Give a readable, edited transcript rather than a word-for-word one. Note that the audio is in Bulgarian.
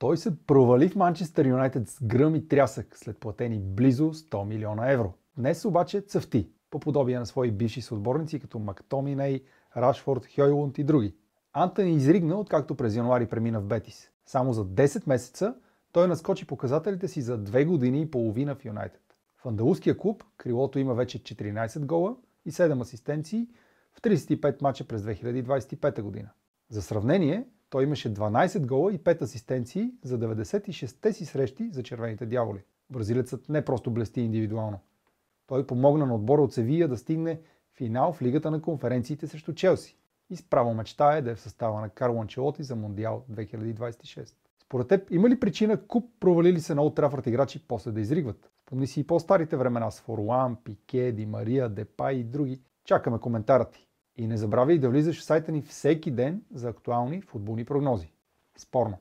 Той се провали в Манчестър Юнайтед с гръм и трясък след платени близо 100 милиона евро. Днес обаче цъфти, по подобие на свои бивши съотборници като Мактоминей, Рашфорд, Хьойлунд и други. Антони изригна, откакто през януари премина в Бетис. Само за 10 месеца той наскочи показателите си за 2 години и половина в Юнайтед. В андалуския клуб крилото има вече 14 гола и 7 асистенции в 35 мача през 2025 година. За сравнение, той имаше 12 гола и 5 асистенции за 96-те си срещи за червените дяволи. Бразилецът не просто блести индивидуално. Той помогна на отбора от Севия да стигне финал в Лигата на конференциите срещу Челси и справо мечтае да е в състава на Карло Анчелоти за Мондиал 2026. Според теб има ли причина куп провалили се на Олд Трафърд играчи после да изригват? Спомни си и по-старите времена с Форуан, Пике, Ди Мария, Депай и други. Чакаме коментара ти. И не забравяй да влизаш в сайта ни всеки ден за актуални футболни прогнози. Спорно!